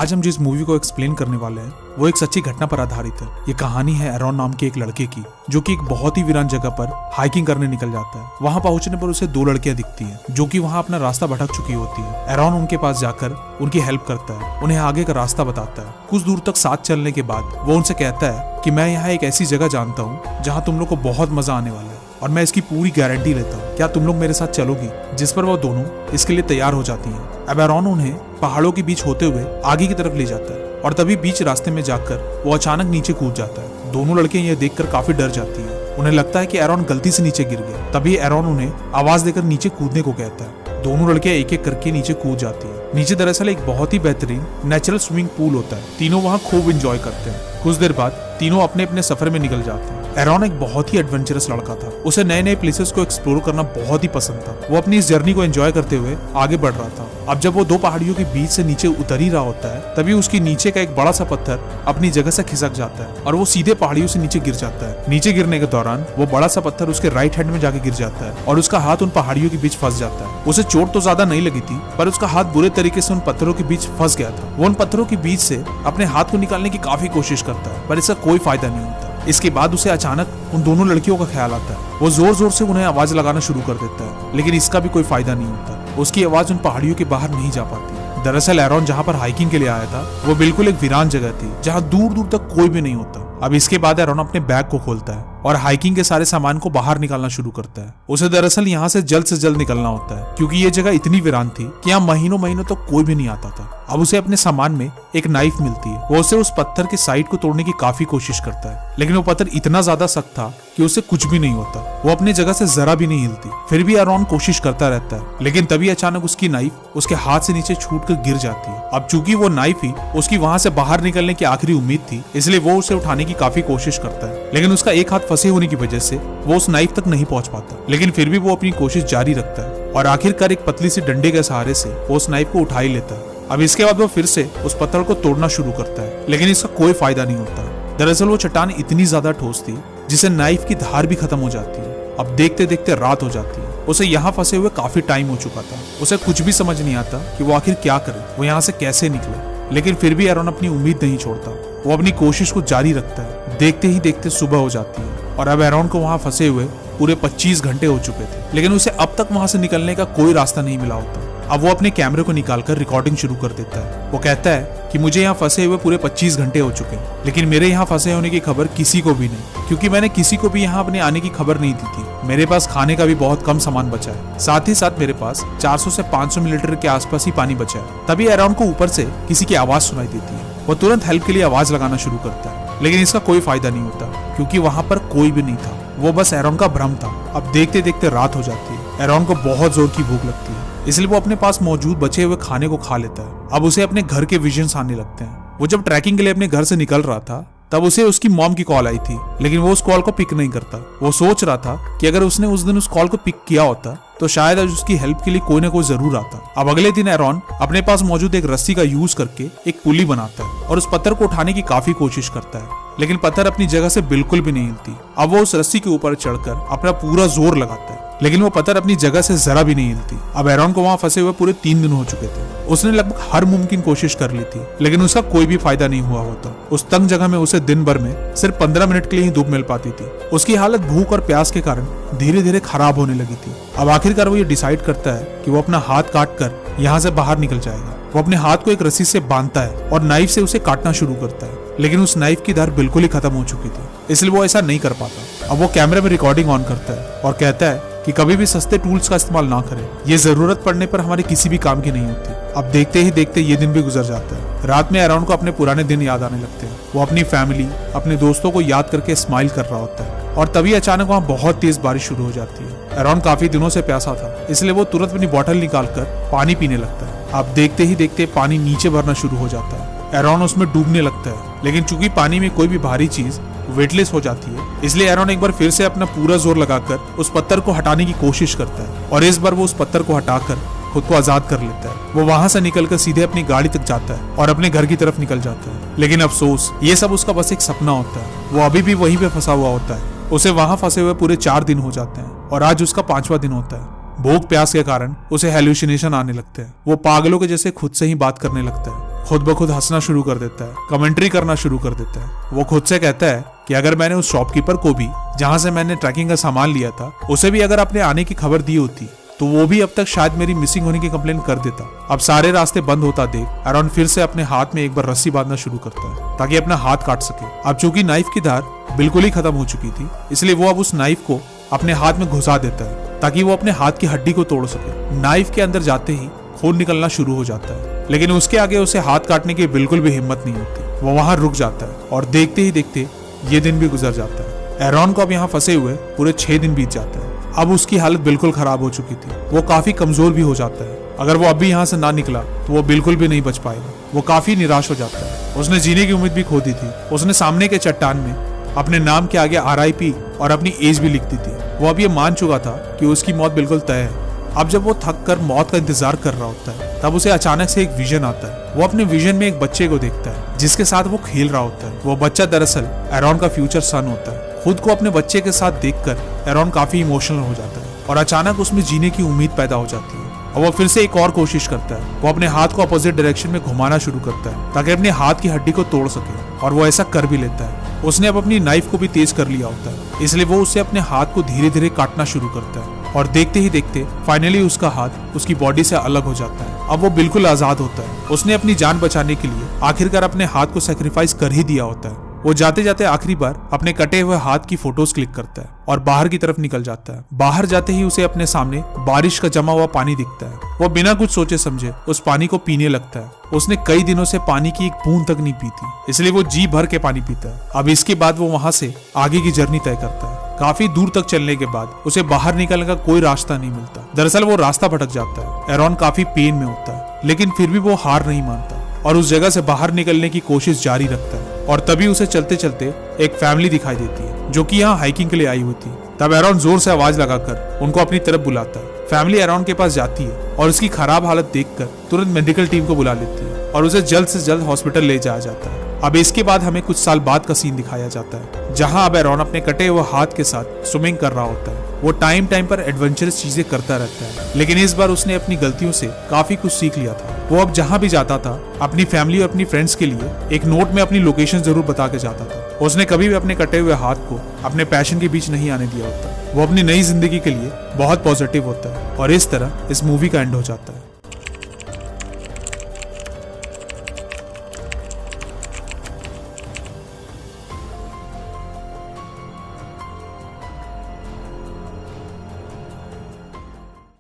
आज हम जिस मूवी को एक्सप्लेन करने वाले हैं वो एक सच्ची घटना पर आधारित है। ये कहानी है एरॉन नाम के एक लड़के की, जो कि एक बहुत ही वीरान जगह पर हाइकिंग करने निकल जाता है। वहां पहुंचने पर उसे दो लड़कियां दिखती हैं जो कि वहां अपना रास्ता भटक चुकी होती है। एरॉन उनके पास जाकर उनकी हेल्प करता है, उन्हें आगे का रास्ता बताता है। कुछ दूर तक साथ चलने के बाद वो उनसे कहता है कि मैं यहाँ एक ऐसी जगह जानता हूँ जहाँ तुम लोग को बहुत मजा आने वाला है और मैं इसकी पूरी गारंटी लेता हूँ। क्या तुम लोग मेरे साथ चलोगी? जिस पर वो दोनों इसके लिए तैयार हो जाती हैं। अब एरॉन उन्हें पहाड़ों के बीच होते हुए आगे की तरफ ले जाता है और तभी बीच रास्ते में जाकर वो अचानक नीचे कूद जाता है। दोनों लड़कियां यह देखकर काफी डर जाती हैं। उन्हें लगता है कि एरॉन गलती से नीचे गिर गया। तभी एरॉन उन्हें आवाज देकर नीचे कूदने को कहता है। दोनों लड़कियां एक एक करके नीचे कूद जाती हैं। नीचे दरअसल एक बहुत ही बेहतरीन नेचुरल स्विमिंग पूल होता है। तीनों वहाँ खूब एंजॉय करते हैं। कुछ देर बाद तीनों अपने अपने सफर में निकल जाते हैं। एरॉन एक बहुत ही एडवेंचरस लड़का था। उसे नए नए प्लेसेस को एक्सप्लोर करना बहुत ही पसंद था। वो अपनी इस जर्नी को एंजॉय करते हुए आगे बढ़ रहा था। अब जब वो दो पहाड़ियों के बीच से नीचे उतर ही रहा होता है, तभी उसके नीचे का एक बड़ा सा पत्थर अपनी जगह से खिसक जाता है और वो सीधे पहाड़ियों से नीचे गिर जाता है। नीचे गिरने के दौरान वो बड़ा सा पत्थर उसके राइट हैंड में जाके गिर जाता है और उसका हाथ उन पहाड़ियों के बीच फंस जाता है। उसे चोट तो ज्यादा नहीं लगी थी, पर उसका हाथ बुरे तरीके से उन पत्थरों के बीच फंस गया था। वो उन पत्थरों के बीच से अपने हाथ को निकालने की काफी कोशिश करता है, पर इसका कोई फायदा नहीं होता। इसके बाद उसे अचानक उन दोनों लड़कियों का ख्याल आता है। वो जोर जोर से उन्हें आवाज लगाना शुरू कर देता है, लेकिन इसका भी कोई फायदा नहीं होता। उसकी आवाज उन पहाड़ियों के बाहर नहीं जा पाती। दरअसल एरॉन जहाँ पर हाइकिंग के लिए आया था वो बिल्कुल एक वीरान जगह थी जहाँ दूर दूर तक कोई भी नहीं होता। अब इसके बाद एरॉन अपने बैग को खोलता है और हाइकिंग के सारे सामान को बाहर निकालना शुरू करता है। उसे दरअसल यहाँ से जल्द निकलना होता है, क्योंकि ये जगह इतनी वीरान थी कि यहाँ महीनों महीनों तक कोई भी नहीं आता था। अब उसे अपने सामान में एक नाइफ मिलती है। वो उसे उस पत्थर के साइड को तोड़ने की काफी कोशिश करता है, लेकिन वो पत्थर इतना ज्यादा सख्त था कि उससे कुछ भी नहीं होता। वो अपनी जगह से जरा भी नहीं हिलती। फिर भी एरॉन कोशिश करता रहता है, लेकिन तभी अचानक उसकी नाइफ उसके हाथ से नीचे छूट कर गिर जाती है। अब चूंकि वो नाइफ ही उसकी वहां से बाहर निकलने की आखिरी उम्मीद थी, इसलिए वो उसे उठाने की काफी कोशिश करता है, लेकिन उसका एक हाथ फंसे होने की वजह से वो उस नाइफ तक नहीं पहुंच पाता। लेकिन फिर भी वो अपनी कोशिश जारी रखता है और आखिरकार एक पतली सी डंडे के सहारे से वो उस नाइफ को उठा ही लेता है। अब इसके बाद वो फिर से उस पत्थर को तोड़ना शुरू करता है, लेकिन इसका कोई फायदा नहीं होता। दरअसल वो चट्टान इतनी ज्यादा ठोस थी जिसे नाइफ की धार भी खत्म हो जाती है। अब देखते देखते रात हो जाती है। उसे यहाँ फंसे हुए काफी टाइम हो चुका था। उसे कुछ भी समझ नहीं आता कि वो आखिर क्या करे, वो यहाँ से कैसे निकले। लेकिन फिर भी एरॉन अपनी उम्मीद नहीं छोड़ता। वो अपनी कोशिश को जारी रखता है। देखते ही देखते सुबह हो जाती है और अब एरॉन को वहाँ फंसे हुए पूरे 25 घंटे हो चुके थे, लेकिन उसे अब तक वहां से निकलने का कोई रास्ता नहीं मिला होता। अब वो अपने कैमरे को निकालकर रिकॉर्डिंग शुरू कर देता है। वो कहता है कि मुझे यहाँ फंसे हुए पूरे 25 घंटे हो चुके हैं, लेकिन मेरे यहाँ फंसे होने की खबर किसी को भी नहीं, क्योंकि मैंने किसी को भी यहाँ अपने आने की खबर नहीं दी थी। मेरे पास खाने का भी बहुत कम सामान बचा है, साथ ही साथ मेरे पास 400 से 500 मिलीलीटर के आसपास ही पानी बचा है। तभी एरॉन को ऊपर से किसी की आवाज सुनाई देती है। वो तुरंत हेल्प के लिए आवाज लगाना शुरू करता है, लेकिन इसका कोई फायदा नहीं होता, क्योंकि वहां पर कोई भी नहीं था। वो बस एरॉन का भ्रम था। अब देखते देखते रात हो जाती है। एरॉन को बहुत जोर की भूख लगती है, इसलिए वो अपने पास मौजूद बचे हुए खाने को खा लेता है। अब उसे अपने घर के विजन्स आने लगते हैं। वो जब ट्रैकिंग के लिए अपने घर से निकल रहा था, तब उसे उसकी मॉम की कॉल आई थी, लेकिन वो उस कॉल को पिक नहीं करता। वो सोच रहा था कि अगर उसने उस दिन उस कॉल को पिक किया होता तो शायद आज उसकी हेल्प के लिए कोई ना कोई जरूर आता। अब अगले दिन एरॉन अपने पास मौजूद एक रस्सी का यूज करके एक पुली बनाता है और उस पत्थर को उठाने की काफी कोशिश करता है, लेकिन पत्थर अपनी जगह से बिल्कुल भी नहीं हिलती। अब वो उस रस्सी के ऊपर चढ़कर अपना पूरा जोर लगाता है, लेकिन वो पत्थर अपनी जगह से जरा भी नहीं हिलती। अब एरॉन को वहां फंसे हुए पूरे 3 दिन हो चुके थे। उसने लगभग हर मुमकिन कोशिश कर ली थी, लेकिन उसका कोई भी फायदा नहीं हुआ होता। उस तंग जगह में उसे दिन भर में सिर्फ 15 मिनट के लिए ही धूप मिल पाती थी। उसकी हालत भूख और प्यास के कारण धीरे धीरे खराब होने लगी थी। अब आखिरकार वो ये डिसाइड करता है कि वो अपना हाथ काट कर यहाँ से बाहर निकल जाएगा। वो अपने हाथ को एक रस्सी से बांधता है और नाइफ से उसे काटना शुरू करता है, लेकिन उस नाइफ की धार बिल्कुल ही खत्म हो चुकी थी, इसलिए वो ऐसा नहीं कर पाता। अब वो कैमरे में रिकॉर्डिंग ऑन करता है और कहता है कि कभी भी सस्ते टूल्स का इस्तेमाल ना करें, ये जरूरत पड़ने पर हमारे किसी भी काम की नहीं होती। अब देखते ही देखते ये दिन भी गुजर जाता है। रात में एरॉन को अपने पुराने दिन याद आने लगते हैं। वो अपनी फैमिली, अपने दोस्तों को याद करके स्माइल कर रहा होता है और तभी अचानक वहाँ बहुत तेज बारिश शुरू हो जाती है। एरॉन काफी दिनों से प्यासा था, इसलिए वो तुरंत अपनी बोतल निकालकर पानी पीने लगता है। अब देखते ही देखते पानी नीचे भरना शुरू हो जाता है। एरॉन उसमें डूबने लगता है, लेकिन चूंकि पानी में कोई भी भारी चीज वेटलेस हो जाती है, इसलिए एरॉन एक बार फिर से अपना पूरा जोर लगाकर उस पत्थर को हटाने की कोशिश करता है और इस बार वो उस पत्थर को हटाकर खुद को आजाद कर लेता है। वो वहां से निकलकर सीधे अपनी गाड़ी तक जाता है और अपने घर की तरफ निकल जाता है, लेकिन अफसोस ये सब उसका बस एक सपना होता है। वो अभी भी वहीं पे फंसा हुआ होता है। उसे वहां फंसे हुए पूरे 4 दिन हो जाते हैं और आज उसका 5वां दिन होता है। भूख प्यास के कारण उसे हेलुसिनेशन आने लगते हैं। वो पागलों के जैसे खुद से ही बात करने लगता है, खुद ब खुद हंसना शुरू कर देता है, कमेंट्री करना शुरू कर देता है। वो खुद से कहता है कि अगर मैंने उस शॉपकीपर को भी, जहां से मैंने ट्रैकिंग का सामान लिया था, उसे भी अगर अपने आने की खबर दी होती तो वो भी अब तक शायद मेरी मिसिंग होने की कंप्लेन कर देता। अब सारे रास्ते बंद होता देख एरॉन फिर से अपने हाथ में एक बार रस्सी बांधना शुरू करता है ताकि अपना हाथ काट सके। अब चूंकि नाइफ की धार बिल्कुल ही खत्म हो चुकी थी, इसलिए वो अब उस नाइफ को अपने हाथ में घुसा देता है ताकि वो अपने हाथ की हड्डी को तोड़ सके। नाइफ के अंदर जाते ही खून निकलना शुरू हो जाता है, लेकिन उसके आगे उसे हाथ काटने की बिल्कुल भी हिम्मत नहीं होती। वो वहां रुक जाता है और देखते ही देखते ये दिन भी गुजर जाता है। एरॉन को अब यहाँ फंसे हुए पूरे 6 दिन बीत जाते हैं। अब उसकी हालत बिल्कुल खराब हो चुकी थी, वो काफी कमजोर भी हो जाता है। अगर वो अभी यहाँ से ना निकला तो वो बिल्कुल भी नहीं बच पाएगा। वो काफी निराश हो जाता है, उसने जीने की उम्मीद भी खो दी थी। उसने सामने के चट्टान में अपने नाम के आगे RIP और अपनी एज भी लिख दी थी। वो अब ये मान चुका था कि उसकी मौत बिल्कुल तय है। अब जब वो थक कर मौत का इंतजार कर रहा होता है, तब उसे अचानक से एक विजन आता है। वो अपने विजन में एक बच्चे को देखता है जिसके साथ वो खेल रहा होता है। वो बच्चा दरअसल एरॉन का फ्यूचर सन होता है। खुद को अपने बच्चे के साथ देखकर एरॉन काफी इमोशनल हो जाता है और अचानक उसमें जीने की उम्मीद पैदा हो जाती है। और वो फिर से एक और कोशिश करता है। वो अपने हाथ को अपोजिट डायरेक्शन में घुमाना शुरू करता है ताकि अपने हाथ की हड्डी को तोड़ सके, और वो ऐसा कर भी लेता है। उसने अब अपनी नाइफ को भी तेज कर लिया होता है, इसलिए वो उसे अपने हाथ को धीरे धीरे काटना शुरू करता है। और देखते ही देखते फाइनली उसका हाथ उसकी बॉडी से अलग हो जाता है। अब वो बिल्कुल आजाद होता है। उसने अपनी जान बचाने के लिए आखिरकार अपने हाथ को सेक्रीफाइस कर ही दिया होता है। वो जाते जाते आखिरी बार अपने कटे हुए हाथ की फोटोज क्लिक करता है और बाहर की तरफ निकल जाता है। बाहर जाते ही उसे अपने सामने बारिश का जमा हुआ पानी दिखता है। वो बिना कुछ सोचे समझे उस पानी को पीने लगता है। उसने कई दिनों से पानी की एक बूंद तक नहीं पी थी, इसलिए वो जी भर के पानी पीता है। अब इसके बाद वो वहां से आगे की जर्नी तय करता है। काफी दूर तक चलने के बाद उसे बाहर निकलने का कोई रास्ता नहीं मिलता। दरअसल वो रास्ता भटक जाता है। एरॉन काफी पेन में होता है, लेकिन फिर भी वो हार नहीं मानता और उस जगह से बाहर निकलने की कोशिश जारी रखता है। और तभी उसे चलते चलते एक फैमिली दिखाई देती है जो कि यहाँ हाइकिंग के लिए आई हुई थी। तब एरॉन जोर से आवाज लगाकर उनको अपनी तरफ बुलाता है। फैमिली एरॉन के पास जाती है और उसकी खराब हालत देखकर तुरंत मेडिकल टीम को बुला लेती है और उसे जल्द से जल्द हॉस्पिटल ले जाया जाता है। अब इसके बाद हमें कुछ साल बाद का सीन दिखाया जाता है, जहां अब एरॉन अपने कटे हुए हाथ के साथ स्विमिंग कर रहा होता है। वो टाइम टाइम पर एडवेंचरस चीजें करता रहता है, लेकिन इस बार उसने अपनी गलतियों से काफी कुछ सीख लिया था। वो अब जहां भी जाता था अपनी फैमिली और अपनी फ्रेंड्स के लिए एक नोट में अपनी लोकेशन जरूर बता के जाता था। उसने कभी भी अपने कटे हुए हाथ को अपने पैशन के बीच नहीं आने दिया होता। वो अपनी नई जिंदगी के लिए बहुत पॉजिटिव होता है और इस तरह इस मूवी का एंड हो जाता है।